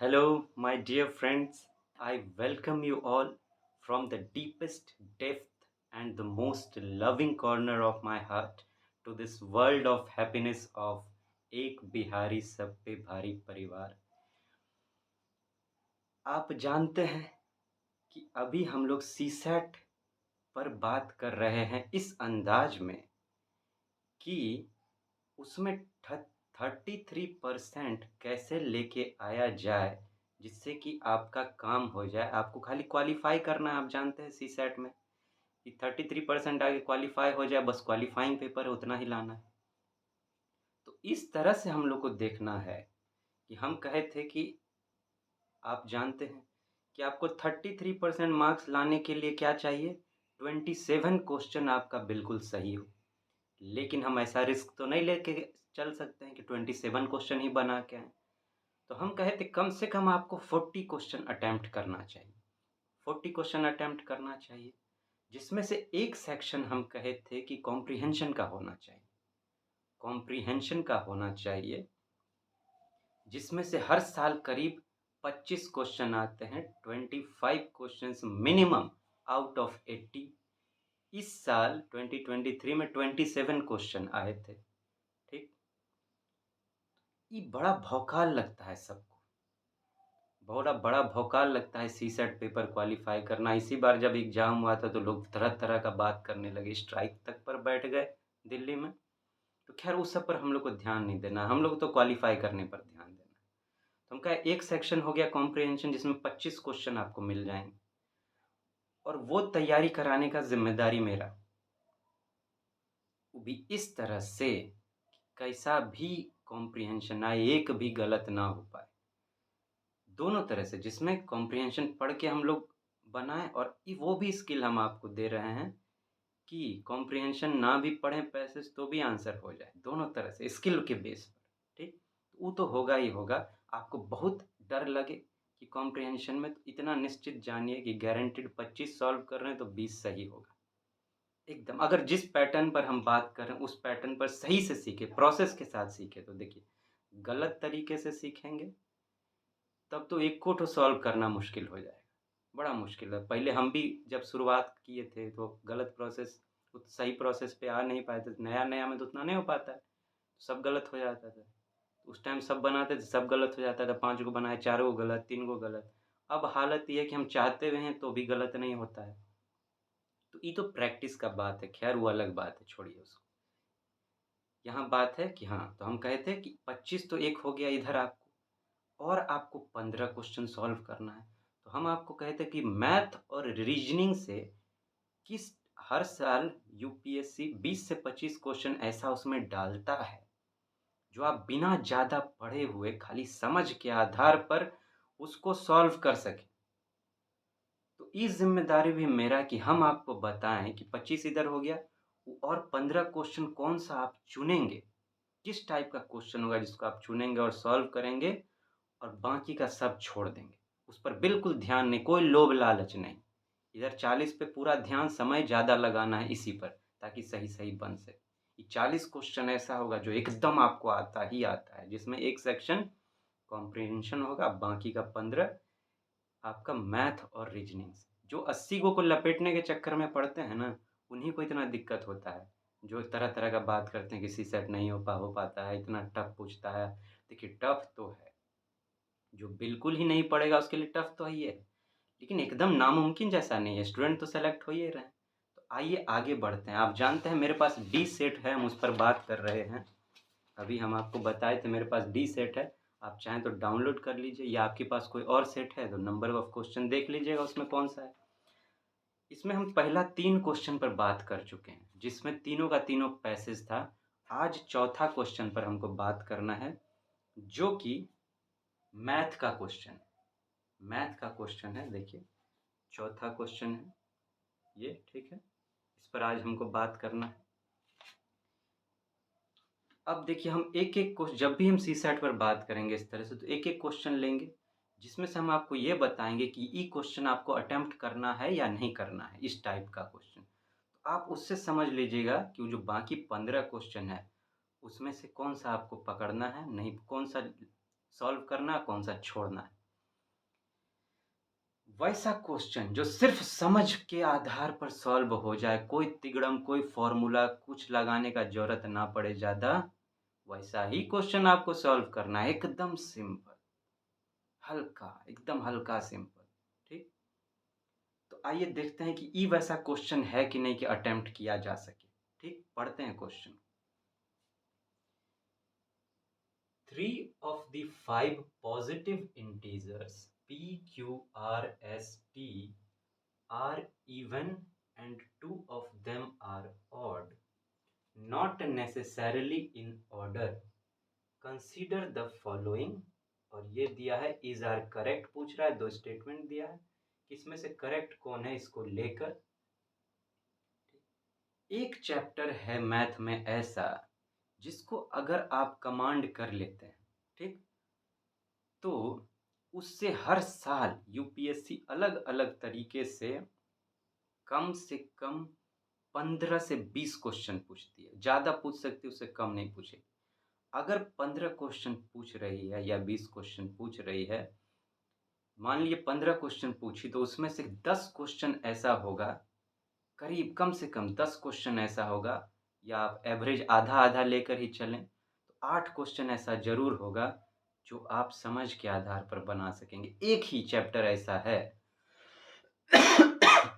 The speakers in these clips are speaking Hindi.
Hello, my dear friends. I welcome you all from the deepest depth and the most loving corner of my heart to this world of happiness of एक बिहारी सब पे भारी परिवार। आप जानते हैं कि अभी हम लोग सीसैट पर बात कर रहे हैं इस अंदाज में कि उसमें 33% कैसे लेके आया जाए जिससे कि आपका काम हो जाए। आपको खाली क्वालिफाई करना है। आप जानते हैं सी सेट में कि 33% आगे क्वालिफाई हो जाए, बस क्वालिफाइंग पेपर है उतना ही लाना है। तो इस तरह से हम लोग को देखना है कि हम कहे थे कि आप जानते हैं कि आपको 33% मार्क्स लाने के लिए क्या चाहिए, 27 क्वेश्चन आपका बिल्कुल सही हो। लेकिन हम ऐसा रिस्क तो नहीं लेके चल सकते हैं कि 27 क्वेश्चन ही बना के आएँ। तो हम कहे थे कम से कम आपको 40 क्वेश्चन अटेम्प्ट करना चाहिए। 40 क्वेश्चन अटेम्प्ट करना चाहिए, जिसमें से एक सेक्शन हम कहे थे कि कॉम्प्रिहेंशन का होना चाहिए। कॉम्प्रिहेंशन का होना चाहिए, जिसमें से हर साल करीब 25 क्वेश्चन आते हैं, 25 क्वेश्चंस मिनिमम आउट ऑफ 80। इस साल 2023 में 27 क्वेश्चन आए थे। ठीक, ये बड़ा भौकाल लगता है सबको, बड़ा बड़ा भौकाल लगता है सी सेट पेपर क्वालिफाई करना। इसी बार जब एग्जाम हुआ था तो लोग तरह तरह का बात करने लगे, स्ट्राइक तक पर बैठ गए दिल्ली में। तो खैर उस सब पर हम लोग को ध्यान नहीं देना, हम लोग तो क्वालिफाई करने पर ध्यान देना। तो हम कहा एक सेक्शन हो गया कॉम्प्रिहेंशन, जिसमें 25 क्वेश्चन आपको मिल जाएंगे और वो तैयारी कराने का जिम्मेदारी मेरा। वो भी इस तरह से कैसा भी कॉम्प्रिहेंशन आए, एक भी गलत ना हो पाए, दोनों तरह से, जिसमें कॉम्प्रिहेंशन पढ़ के हम लोग बनाएं और वो भी स्किल हम आपको दे रहे हैं कि कॉम्प्रिहेंशन ना भी पढ़ें पैसेज तो भी आंसर हो जाए, दोनों तरह से स्किल के बेस पर। ठीक, वो तो होगा ही होगा। आपको बहुत डर लगे कि कॉम्प्रिहेंशन में, तो इतना निश्चित जानिए कि गारंटीड 25 सॉल्व कर रहे हैं तो 20 सही होगा एकदम। अगर जिस पैटर्न पर हम बात कर रहे हैं उस पैटर्न पर सही से सीखे, प्रोसेस के साथ सीखे, तो देखिए गलत तरीके से सीखेंगे तब तो एक को सॉल्व करना मुश्किल हो जाएगा, बड़ा मुश्किल है। पहले हम भी जब शुरुआत किए थे तो गलत प्रोसेस, सही प्रोसेस पे आ नहीं पाए थे। नया नया में तो उतना नहीं हो पाता है, सब गलत हो जाता था। उस टाइम सब बनाते थे, सब गलत हो जाता था। 5 गो बनाए, 4 गो गलत, 3 गो गलत। अब हालत ये है कि हम चाहते हुए हैं तो भी गलत नहीं होता है। तो ये तो प्रैक्टिस का बात है, खैर वो अलग बात है, छोड़िए उसको। यहाँ बात है कि हाँ, तो हम कहे थे कि 25 तो एक हो गया इधर आपको, और आपको 15 क्वेश्चन सॉल्व करना है। तो हम आपको कहे थे कि मैथ और रीजनिंग से किस, हर साल यूपीएससी 20 से 25 क्वेश्चन ऐसा उसमें डालता है जो आप बिना ज़्यादा पढ़े हुए खाली समझ के आधार पर उसको सॉल्व कर सकें। तो ये ज़िम्मेदारी भी मेरा कि हम आपको बताएं कि 25 इधर हो गया, और 15 क्वेश्चन कौन सा आप चुनेंगे, किस टाइप का क्वेश्चन होगा जिसको आप चुनेंगे और सॉल्व करेंगे, और बाकी का सब छोड़ देंगे। उस पर बिल्कुल ध्यान नहीं, कोई लोभ लालच नहीं। इधर 40 पे पूरा ध्यान, समय ज़्यादा लगाना है इसी पर, ताकि सही सही बन सके। ये 40 क्वेश्चन ऐसा होगा जो एकदम आपको आता ही आता है, जिसमें एक सेक्शन कॉम्प्रिहेंशन होगा, बाकी का 15 आपका मैथ और रीजनिंग से। जो 80 को लपेटने के चक्कर में पड़ते हैं ना, उन्हीं को इतना दिक्कत होता है। जो तरह तरह का बात करते हैं कि सी सेट नहीं हो पाता है, इतना टफ पूछता है। देखिए टफ तो है, जो बिल्कुल ही नहीं पढ़ेगा उसके लिए टफ तो है ही है, लेकिन एकदम नामुमकिन जैसा नहीं है। स्टूडेंट तो सेलेक्ट हो ही रहे हैं। तो आइए आगे बढ़ते हैं। आप जानते हैं मेरे पास डी सेट है, हम उस पर बात कर रहे हैं। अभी हम आपको बताए थे मेरे पास डी सेट है, आप चाहें तो डाउनलोड कर लीजिए, या आपके पास कोई और सेट है तो नंबर ऑफ क्वेश्चन देख लीजिएगा उसमें कौन सा है। इसमें हम पहला 3 क्वेश्चन पर बात कर चुके हैं, जिसमें तीनों का तीनों पैसेज था। आज चौथा क्वेश्चन पर हमको बात करना है, जो कि मैथ का क्वेश्चन है। मैथ का क्वेश्चन है, देखिए चौथा क्वेश्चन है ये, ठीक है। इस पर आज हमको बात करना है। अब देखिए हम एक एक क्वेश्चन, जब भी हम सी सेट पर बात करेंगे इस तरह से, तो एक एक क्वेश्चन लेंगे, जिसमें से हम आपको ये बताएंगे कि ये क्वेश्चन आपको अटेम्प्ट करना है या नहीं करना है, इस टाइप का क्वेश्चन। तो आप उससे समझ लीजिएगा कि वो जो बाकी 15 क्वेश्चन है उसमें से कौन सा आपको पकड़ना है, नहीं कौन सा सॉल्व करना है, कौन सा छोड़ना है। वैसा क्वेश्चन जो सिर्फ समझ के आधार पर सॉल्व हो जाए, कोई तिगड़म, कोई फॉर्मूला कुछ लगाने का ज़रूरत ना पड़े ज़्यादा, वैसा ही क्वेश्चन आपको सॉल्व करना है, एकदम सिंपल, हल्का, एकदम हल्का सिंपल, ठीक? तो आइए देखते हैं कि ई वैसा क्वेश्चन है कि नहीं कि अटेम्प्ट किया जा सके, ठीक? पढ़ते हैं question. 3 of the 5 positive integers p, q, r, s, t are even and 2 of them are odd, not necessarily in order. Consider the following। और ये दिया है इज आर करेक्ट, पूछ रहा है, दो स्टेटमेंट दिया है, किसमें से करेक्ट कौन है इसको लेकर। एक चैप्टर है मैथ में ऐसा जिसको अगर आप कमांड कर लेते हैं, ठीक, तो उससे हर साल यूपीएससी अलग अलग तरीके से कम 15 से 20 क्वेश्चन पूछती है। ज़्यादा पूछ सकती है, उससे कम नहीं पूछेगी। अगर 15 क्वेश्चन पूछ रही है या 20 क्वेश्चन पूछ रही है, मान लीजिए 15 क्वेश्चन पूछी, तो उसमें से 10 क्वेश्चन ऐसा होगा, करीब कम से कम 10 क्वेश्चन ऐसा होगा, या आप एवरेज आधा-आधा लेकर ही चलें, तो 8 क्वेश्चन ऐसा ज़रूर होगा जो आप समझ के आधार पर बना सकेंगे। एक ही चैप्टर ऐसा है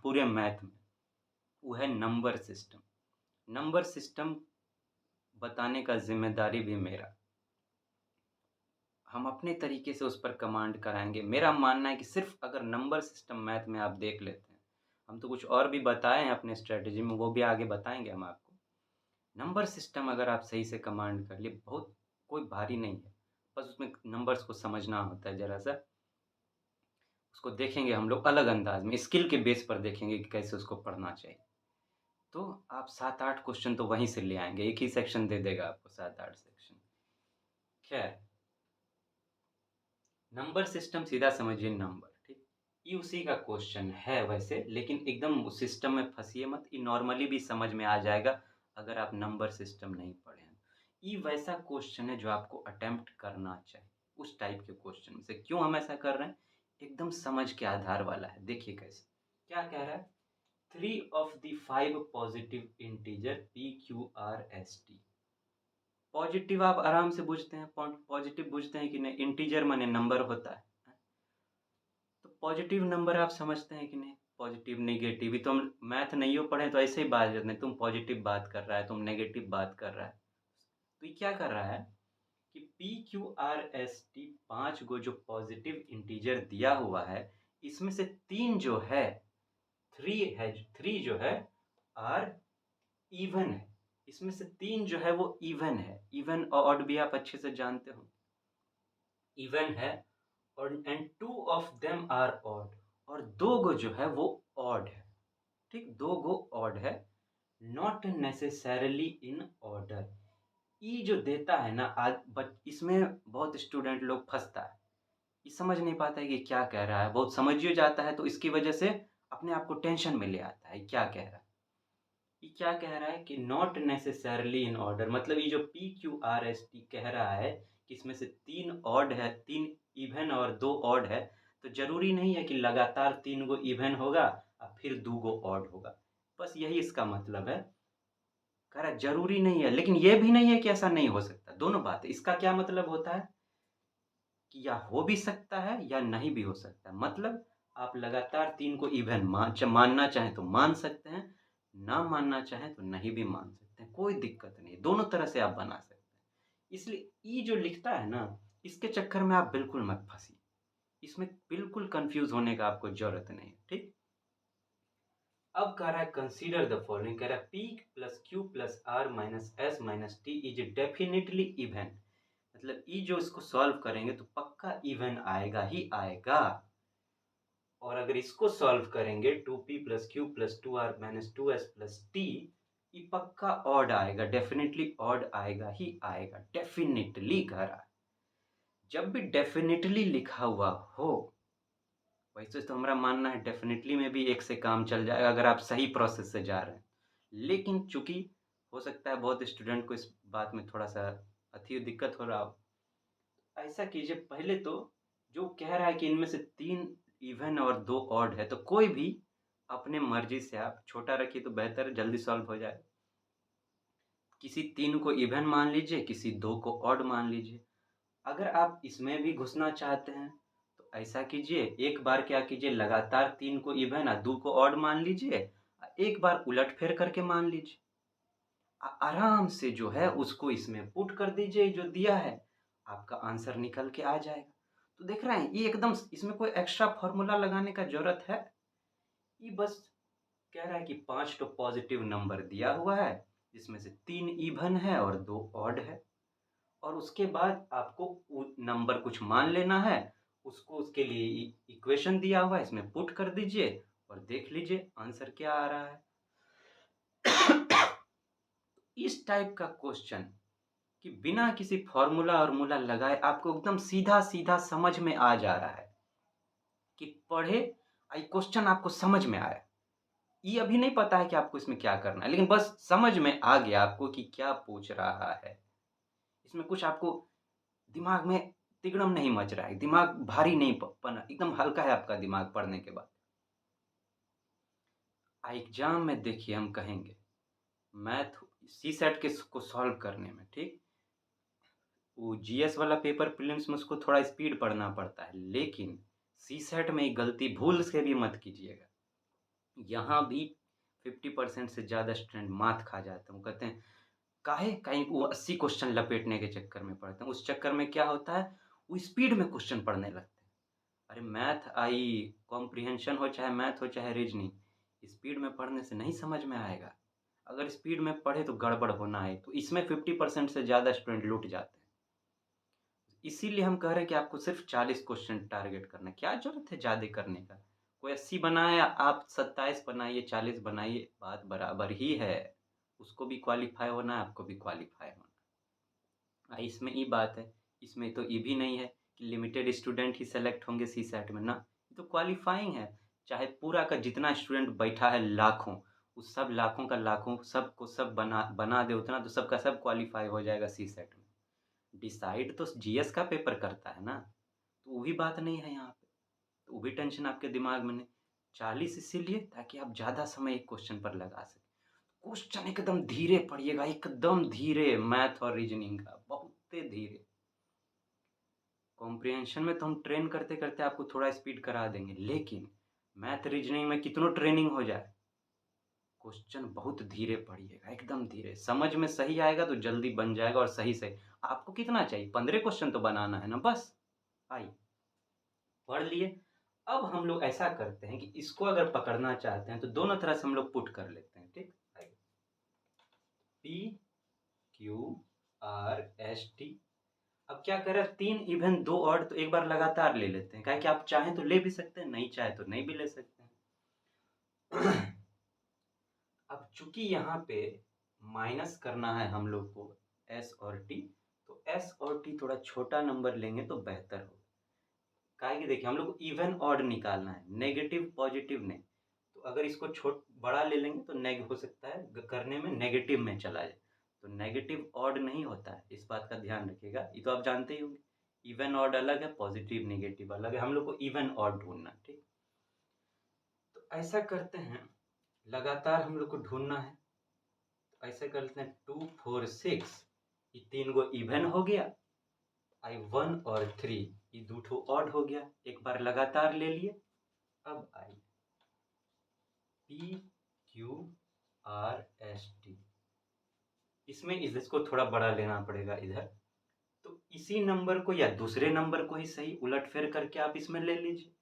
पूरे मैथ में, वो है नंबर सिस्टम। नंबर सिस्टम बताने का ज़िम्मेदारी भी मेरा। हम अपने तरीके से उस पर कमांड कराएँगे। मेरा मानना है कि सिर्फ़ अगर नंबर सिस्टम मैथ में आप देख लेते हैं, हम तो कुछ और भी बताए हैं अपने स्ट्रैटेजी में, वो भी आगे बताएँगे हम आपको। नंबर सिस्टम अगर आप सही से कमांड कर लिए, बहुत कोई भारी नहीं है। बस उसमें नंबर्स को समझना होता है ज़रा-सा। उसको देखेंगे हम लोग अलग अंदाज़ में, स्किल के बेस पर देखेंगे कि कैसे उसको पढ़ना चाहिए। तो आप 7-8 क्वेश्चन तो वहीं से ले आएँगे, एक ही सेक्शन दे देगा आपको 7-8 सेक्शन। ख़ैर, नंबर सिस्टम सीधा समझिए नंबर, ठीक? ये उसी का क्वेश्चन है वैसे, लेकिन एकदम उस सिस्टम में फँसिए मत, ये नॉर्मली भी समझ में आ जाएगा अगर आप नंबर सिस्टम नहीं पढ़े हैं। ये वैसा क्वेश्चन है जो आपको अटेम्प्ट करना चाहिए, उस टाइप के क्वेश्चन में से। क्यों हम ऐसा कर रहे हैं? एकदम समझ के आधार वाला है, देखिए कैसे। क्या कह रहा है? 3 of the 5 positive integer p, q, r, s, t। Positive आप आराम से बूझते हैं, पॉजिटिव बूझते हैं कि नहीं? इंटीजर माने नंबर होता है। तो पॉजिटिव नंबर आप समझते हैं कि नहीं? पॉजिटिव, नेगेटिव, ये तो हम मैथ नहीं हो पढ़े तो ऐसे ही बात करते हैं, तुम पॉजिटिव बात कर रहा है, तुम नेगेटिव बात कर रहा है। तो ये क्या कर रहा है कि P Q R S T 5 गो जो पॉजिटिव इंटीजर दिया हुआ है, इसमें से 3 जो है, 3 जो है आर इवन है। इसमें से 3 जो है वो इवन है। इवन और ऑड भी आप अच्छे से जानते हो। इवन है और and 2 of them are odd, और 2 गो जो है वो ऑड है। ठीक, 2 गो ऑड है, नॉट नेसेसरली इन ऑर्डर। ये जो देता है ना, आज इसमें बहुत स्टूडेंट लोग फँसता है। ये समझ नहीं पाता है कि क्या कह रहा है, बहुत समझिए जाता है तो इसकी वजह से अपने आप को टेंशन में ले आता है, क्या कह रहा है। ये क्या कह रहा है कि नॉट नेसेसरली इन ऑर्डर, मतलब ये जो P Q R S T कह रहा है कि इसमें से 3 ऑड है, 3 इवन और 2 ऑड है, तो ज़रूरी नहीं है कि लगातार 3 गो इवन होगा और फिर 2 गो ऑड होगा। बस यही इसका मतलब है। कह रहा है ज़रूरी नहीं है, लेकिन ये भी नहीं है कि ऐसा नहीं हो सकता, दोनों बात है। इसका क्या मतलब होता है कि या हो भी सकता है या नहीं भी हो सकता है। मतलब आप लगातार 3 को इवन मानना चाहें तो मान सकते हैं, ना मानना चाहें तो नहीं भी मान सकते हैं, कोई दिक्कत नहीं है, दोनों तरह से आप बना सकते हैं। इसलिए ये जो लिखता है ना, इसके चक्कर में आप बिल्कुल मत फँसिए। इसमें बिल्कुल कन्फ्यूज़ होने का आपको ज़रूरत नहीं है, ठीक? अब कह रहा है कंसीडर द फॉलोइंग, कह रहा है p plus q plus r minus s minus t is definitely even. मतलब ये जो इसको सॉल्व करेंगे तो पक्का इवन आएगा ही आएगा। और अगर इसको सॉल्व करेंगे 2p plus Q plus 2r minus 2s plus t, ये पक्का ऑड आएगा, डेफिनेटली ऑड आएगा ही आएगा, डेफिनेटली कह रहा है। जब भी डेफिनेटली लिखा हुआ हो, वैसे तो हमारा मानना है डेफिनेटली में भी एक से काम चल जाएगा अगर आप सही प्रोसेस से जा रहे हैं। लेकिन चूंकि हो सकता है बहुत स्टूडेंट को इस बात में थोड़ा सा अति दिक्कत हो रहा हो, ऐसा कीजिए, पहले तो जो कह रहा है कि इनमें से 3 इवन और 2 ऑड है, तो कोई भी अपने मर्ज़ी से आप छोटा रखिए तो बेहतर है, जल्दी सॉल्व हो जाए। किसी 3 को इवन मान लीजिए, किसी 2 को ऑड मान लीजिए। अगर आप इसमें भी घुसना चाहते हैं, तो ऐसा कीजिए, एक बार क्या कीजिए, लगातार 3 को इवन और 2 को ऑड मान लीजिए, एक बार उलट-फेर करके मान लीजिए। आराम से जो है उसको इसमें पुट कर दीजिए जो दिया है, आपका आंसर निकल के आ जाएगा। तो देख रहे हैं, ये एकदम इसमें कोई एक्स्ट्रा फ़ॉर्मूला लगाने का ज़रूरत है? ये बस कह रहा है कि 5 तो पॉज़िटिव नंबर दिया हुआ है, जिसमें से 3 इवन है और 2 ऑड है। और उसके बाद आपको नंबर कुछ मान लेना है, उसको उसके लिए इक्वेशन दिया हुआ है, इसमें पुट कर दीजिए और देख लीजिए आंसर क्या आ रहा है। इस टाइप का क्वेश्चन कि बिना किसी फॉर्मूला वॉर्मूला लगाए आपको एकदम सीधा-सीधा समझ में आ जा रहा है कि पढ़े ये क्वेश्चन आपको समझ में आया। ये अभी नहीं पता है कि आपको इसमें क्या करना है, लेकिन बस समझ में आ गया आपको कि क्या पूछ रहा है। इसमें कुछ आपको दिमाग में तिगड़म नहीं मच रहा है, दिमाग भारी नहीं पना, एकदम हल्का है आपका दिमाग पढ़ने के बाद। एग्ज़ाम में देखिए हम कहेंगे मैथ सीसैट के को सॉल्व करने में, ठीक? वो जीएस वाला पेपर प्रीलिम्स में उसको थोड़ा स्पीड पढ़ना पड़ता है, लेकिन सीसैट में एक गलती भूल से भी मत कीजिएगा। यहाँ भी 50% से ज़्यादा स्टूडेंट मात खा जाते हैं। वो कहते हैं काहे? कहीं वो 80 क्वेश्चन लपेटने के चक्कर में पड़ते हैं। उस चक्कर में क्या होता है, वो स्पीड में क्वेश्चन पढ़ने लगते हैं। अरे मैथ कॉम्प्रिहेंशन हो चाहे मैथ हो चाहे रीजनिंग, स्पीड में पढ़ने से नहीं समझ में आएगा। अगर स्पीड में पढ़े तो गड़बड़ होना है, तो इसमें 50% से ज़्यादा स्टूडेंट लूट जाते हैं। इसीलिए हम कह रहे हैं कि आपको सिर्फ 40 क्वेश्चन टारगेट करना है। क्या ज़रूरत है ज़्यादा करने का? कोई 80 बनाए, आप 27 बनाइए, 40 बनाइए, बात बराबर ही है। उसको भी क्वालीफाई होना है, आपको भी क्वालीफाई होना है। इसमें ये बात है, इसमें तो ये भी नहीं है कि लिमिटेड स्टूडेंट ही सेलेक्ट होंगे सीसैट में ना, ये तो क्वालीफाइंग है। चाहे पूरा का जितना स्टूडेंट बैठा है लाखों, उस सब लाखों का लाखों सबको सब बना बना दे उतना, तो सबका सब क्वालीफाई हो जाएगा सीसैट में। डिसाइड तो जीएस का पेपर करता है ना, तो वो भी बात नहीं है यहाँ पे, तो वो भी टेंशन आपके दिमाग में नहीं। 40 इसीलिए ताकि आप ज़्यादा समय एक क्वेश्चन पर लगा सकें। क्वेश्चन एकदम धीरे पढ़िएगा, एकदम धीरे, मैथ और रीजनिंग का बहुत धीरे। कॉम्प्रिहेंशन में तो हम ट्रेन करते-करते आपको थोड़ा स्पीड करा देंगे, लेकिन मैथ रीजनिंग में कितनों ट्रेनिंग हो जाए, क्वेश्चन बहुत धीरे पढ़िएगा, एकदम धीरे। समझ में सही आएगा तो जल्दी बन जाएगा और सही से आपको कितना चाहिए? 15 क्वेश्चन तो बनाना है ना बस। आइए, पढ़ लिए। अब हम लोग ऐसा करते हैं कि इसको अगर पकड़ना चाहते हैं तो दोनों तरह से हम लोग पुट कर लेते हैं, ठीक? आइए, P Q R S T. अब क्या करें, 3 इवन 2 ऑड, तो एक बार लगातार ले लेते हैं, काहे कि आप चाहें तो ले भी सकते हैं, नहीं चाहे तो नहीं भी ले सकते हैं। अब चूंकि यहाँ पे माइनस करना है हम लोग को एस और टी, तो एस और टी थोड़ा छोटा नंबर लेंगे तो बेहतर होगा। काहे कि देखिए हम लोग को इवन ऑड निकालना है, नेगेटिव पॉजिटिव नहीं। तो अगर इसको बड़ा ले लेंगे तो नेग हो सकता है करने में नेगेटिव में चला जाए, तो नेगेटिव ऑड नहीं होता है, इस बात का ध्यान रखिएगा। ये तो आप जानते ही होंगे, इवन ऑड अलग है, पॉजिटिव नेगेटिव अलग है, हम लोग को इवन ऑड ढूंढना है, ठीक? तो ऐसा करते हैं, लगातार हम लोग को ढूंढना है, तो ऐसे करते हैं 2 4 6, ये 3 गो इवन हो गया, आई 1 और 3 ये 2 ठो ऑड हो गया, एक बार लगातार ले लिए। अब I P Q R S T, इसमें इसको थोड़ा बड़ा लेना पड़ेगा इधर, तो इसी नंबर को या दूसरे नंबर को ही सही उलट-फेर करके आप इसमें ले लीजिए,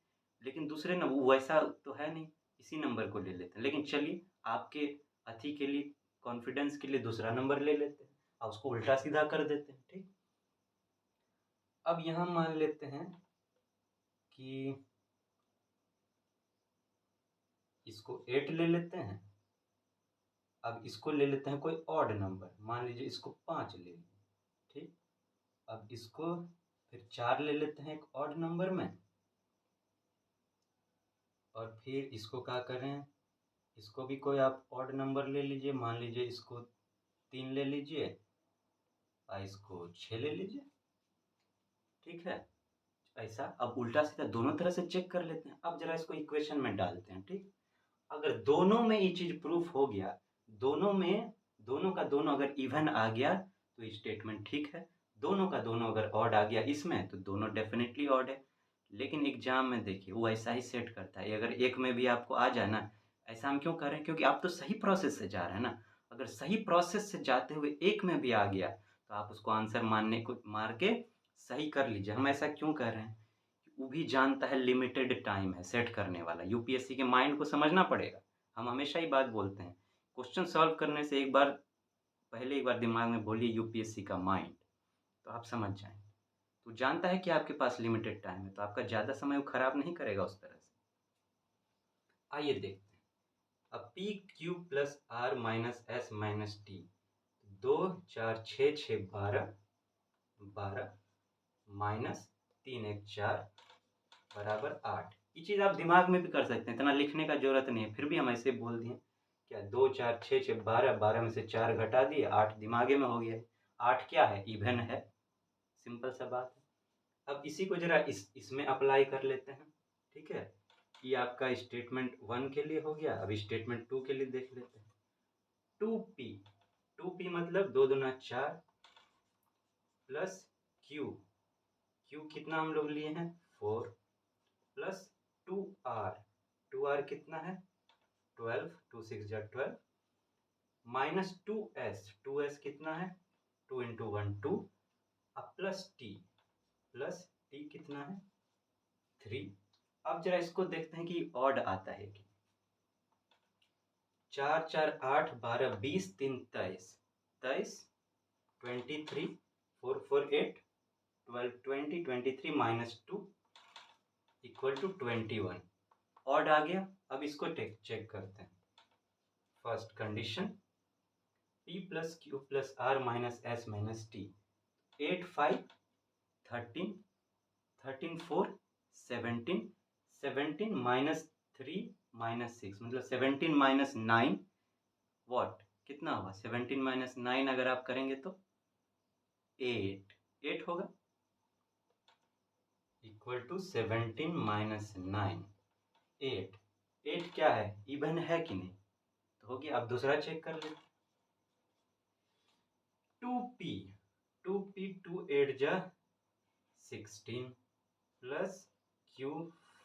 लेकिन दूसरे नंबर वैसा तो है नहीं, इसी नंबर को ले लेते हैं। लेकिन चलिए आपके अति के लिए, कॉन्फिडेंस के लिए दूसरा नंबर ले लेते हैं और उसको उल्टा-सीधा कर देते हैं, ठीक? अब यहाँ मान लेते हैं कि इसको 8 ले लेते हैं। अब इसको ले लेते हैं कोई ऑड नंबर, मान लीजिए इसको 5 ले लिए, ठीक? अब इसको फिर 4 ले लेते हैं एक ऑड नंबर में, और फिर इसको क्या करें, इसको भी कोई आप ऑड नंबर ले लीजिए, मान लीजिए इसको 3 ले लीजिए और इसको 6 ले लीजिए, ठीक है? ऐसा अब उल्टा सीधा दोनों तरह से चेक कर लेते हैं। अब जरा इसको इक्वेशन में डालते हैं, ठीक। अगर दोनों में ये चीज प्रूफ हो गया, दोनों में दोनों का दोनों अगर इवन आ गया तो ये स्टेटमेंट ठीक है, दोनों का दोनों अगर ऑड आ गया इसमें तो दोनों डेफिनेटली ऑड है। लेकिन एग्जाम में देखिए वो ऐसा ही सेट करता है, अगर एक में भी आपको आ जाए ना, ऐसा हम क्यों कर रहे हैं, क्योंकि आप तो सही प्रोसेस से जा रहे हैं ना। अगर सही प्रोसेस से जाते हुए एक में भी आ गया तो आप उसको आंसर मानने को मार के सही कर लीजिए। हम ऐसा क्यों कर रहे हैं, वो भी जानता है लिमिटेड टाइम है सेट करने वाला, यूपीएससी के माइंड को समझना पड़ेगा। हम हमेशा ही बात बोलते हैं, क्वेश्चन सॉल्व करने से एक बार पहले एक बार दिमाग में बोलिए यूपीएससी का माइंड, तो आप समझ जाएंगे। तो जानता है कि आपके पास लिमिटेड टाइम है, तो आपका ज़्यादा समय वो खराब नहीं करेगा उस तरह से। आइए देखते हैं। अब P Q plus R minus S minus T, 2 4 6 6 12 12 minus 3 1 4 बराबर 8। ये चीज़ आप दिमाग में भी कर सकते हैं, इतना लिखने का जरूरत नहीं है, फिर भी हम ऐसे बोल दिए। क्या 2 4 6 6 12, 12 में से 4 घटा दिए, 8 दिमागे में हो गया। 8 क्या है, इवन है, सिंपल सा बात है। अब इसी को जरा इसमें अप्लाई कर लेते हैं, ठीक है। ये आपका स्टेटमेंट 1 के लिए हो गया। अब स्टेटमेंट 2 के लिए देख लेते हैं। 2p, 2p मतलब 2 दूना 4 प्लस q, q कितना हम लोग लिए हैं 4 प्लस 2r, 2r कितना है 12, 2 6 जा 12 माइनस 2s, 2s कितना है 2 इंटू 1 2, अब प्लस t कितना है 3। अब जरा इसको देखते हैं कि ऑड आता है कि 4 4 8 12 20 3 23 23 23 4 4 8 12 20 23 माइनस 2 इक्वल टू 21। ऑड आ गया। अब इसको चेक करते हैं। First condition p plus Q plus R minus S minus T, 8 5 13 13 4 17 17 minus 3 minus 6 मतलब 17 माइनस 9 वॉट कितना होगा 17 माइनस 9 अगर आप करेंगे तो 8 होगा इक्वल टू 17 माइनस 9 8 क्या है इवन है कि नहीं, तो हो गया। अब दूसरा चेक कर लेते। 2p 2 8 जा 16 plus q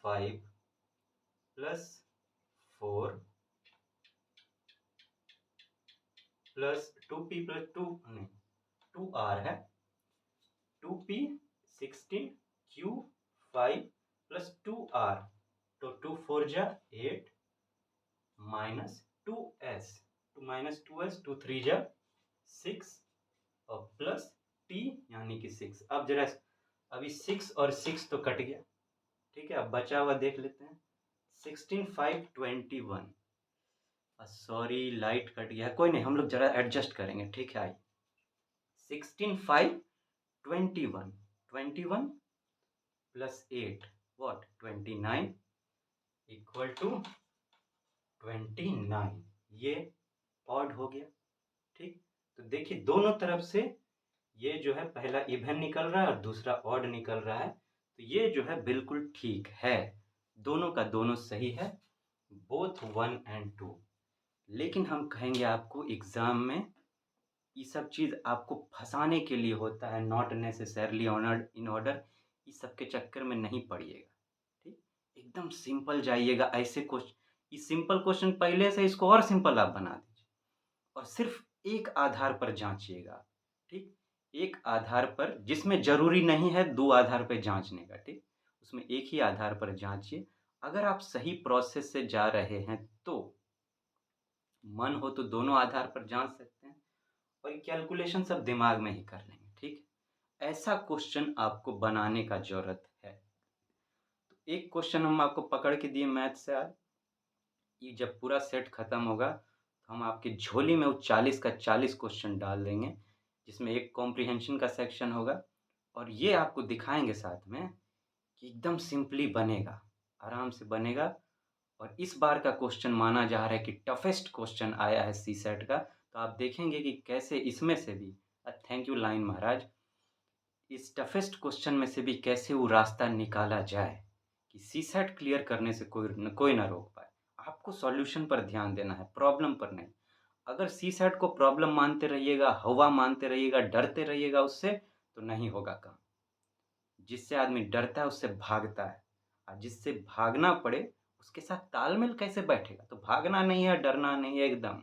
5 plus 4 plus 2p plus 2 नहीं 2r है 2p 16 q 5 प्लस 2r, तो 2 4 जा 8 माइनस 2s, 2 3 जा 6 और प्लस t यानी कि 6। अब जरा अभी 6 और 6 तो कट गया, ठीक है। अब बचा हुआ देख लेते हैं। 16 5 21, सॉरी लाइट कट गया, कोई नहीं हम लोग जरा एडजस्ट करेंगे, ठीक है। आई 16 5 21 21 प्लस 8 व्हाट 29 इक्वल टू 29, ये ऑड हो गया, ठीक। तो देखिए दोनों तरफ से ये जो है पहला इवन निकल रहा है और दूसरा ऑड निकल रहा है, तो ये जो है बिल्कुल ठीक है, दोनों का दोनों सही है, बोथ 1 एंड 2। लेकिन हम कहेंगे आपको एग्जाम में ये सब चीज़ आपको फंसाने के लिए होता है, not necessarily honoured in order, इस सब के चक्कर में नहीं पड़िएगा, ठीक। एकदम सिंपल जाइएगा। ऐसे क्वेश्चन, ये सिंपल क्वेश्चन पहले से इसको और सिंपल आप बना दीजिए और सिर्फ एक आधार पर जांचिएगा, ठीक। एक आधार पर, जिसमें जरूरी नहीं है दो आधार पर जांचने का, ठीक। उसमें एक ही आधार पर जांचिए। अगर आप सही प्रोसेस से जा रहे हैं तो मन हो तो दोनों आधार पर जांच सकते हैं और कैलकुलेशन सब दिमाग में ही कर लेंगे, ठीक। ऐसा क्वेश्चन आपको बनाने का जरूरत है। तो एक क्वेश्चन हम आपको पकड़ के दिए मैथ से आज, ये जब पूरा सेट खत्म होगा तो हम आपकी झोली में वो 40 का 40 क्वेश्चन डाल देंगे, जिसमें एक कॉम्प्रिहेंशन का सेक्शन होगा और ये आपको दिखाएंगे साथ में कि एकदम सिंपली बनेगा, आराम से बनेगा। और इस बार का क्वेश्चन माना जा रहा है कि टफेस्ट क्वेश्चन आया है सीसेट का, तो आप देखेंगे कि कैसे इसमें से भी थैंक यू लाइन महाराज, इस टफेस्ट क्वेश्चन में से भी कैसे वो रास्ता निकाला जाए कि सीसैट क्लियर करने से कोई ना रोक पाए। आपको सॉल्यूशन पर ध्यान देना है, प्रॉब्लम पर नहीं। अगर सीसैट को प्रॉब्लम मानते रहिएगा, हवा मानते रहिएगा, डरते रहिएगा उससे, तो नहीं होगा काम। जिससे आदमी डरता है उससे भागता है, और जिससे भागना पड़े उसके साथ तालमेल कैसे बैठेगा? तो भागना नहीं है, डरना नहीं है, एकदम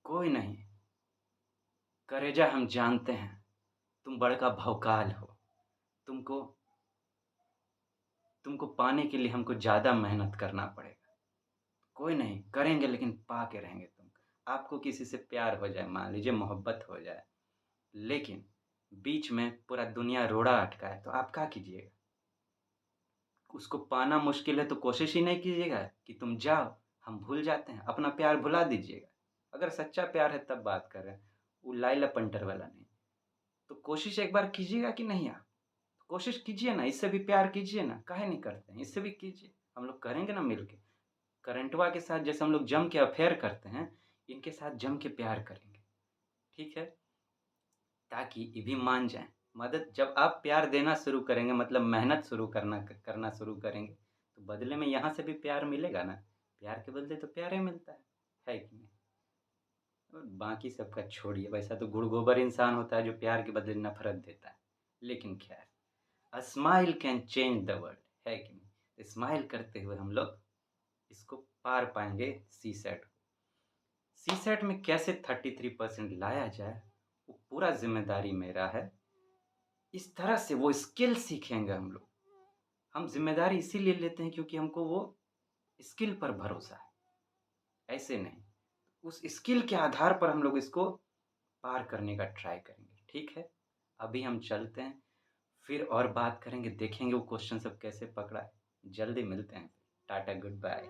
कोई नहीं। करेजा हम जानते हैं, तुम बड़का भौकाल हो। तुमको तुमको पाने के लिए हमको ज़्यादा मेहनत करना पड़ेगा। कोई नहीं, करेंगे लेकिन पा के रहेंगे तुम। आपको किसी से प्यार हो जाए, मान लीजिए मोहब्बत हो जाए, लेकिन बीच में पूरा दुनिया रोड़ा अटका है, तो आप क्या कीजिएगा? उसको पाना मुश्किल है तो कोशिश ही नहीं कीजिएगा कि तुम जाओ, हम भूल जाते हैं, अपना प्यार भुला दीजिएगा। अगर सच्चा प्यार है तब बात कर रहे हैं, वो लाइला पंटर वाला नहीं। तो कोशिश एक बार कीजिएगा कि नहीं आप? कोशिश कीजिए ना, इससे भी प्यार कीजिए ना, काहे नहीं करते हैं? इससे भी कीजिए, हम लोग करेंगे ना मिलके। करंटवा के साथ जैसे हम लोग जम के अफेयर करते हैं, इनके साथ जम के प्यार करेंगे, ठीक है? ताकि ये भी मान जाएँ। मदद जब आप प्यार देना शुरू करेंगे, मतलब मेहनत शुरू करना शुरू करेंगे, तो बदले में यहाँ से भी प्यार मिलेगा ना। प्यार के बदले तो प्यार ही मिलता है कि नहीं? और बाकी सबका छोड़िए, वैसा तो गुड़ गोबर इंसान होता है जो प्यार के बदले नफरत देता है। लेकिन खैर, a smile can change the world, है कि नहीं? स्माइल करते हुए हम लोग इसको पार पाएंगे सीसैट को। सीसैट में कैसे 33% लाया जाए, वो पूरा जिम्मेदारी मेरा है। इस तरह से वो स्किल सीखेंगे हम लोग। हम जिम्मेदारी इसीलिए लेते हैं क्योंकि हमको वो स्किल पर भरोसा है, ऐसे नहीं। उस स्किल के आधार पर हम लोग इसको पार करने का ट्राई करेंगे, ठीक है? अभी हम चलते हैं, फिर और बात करेंगे, देखेंगे वो क्वेश्चन सब कैसे पकड़ा है। जल्दी मिलते हैं, टाटा, गुड बाय।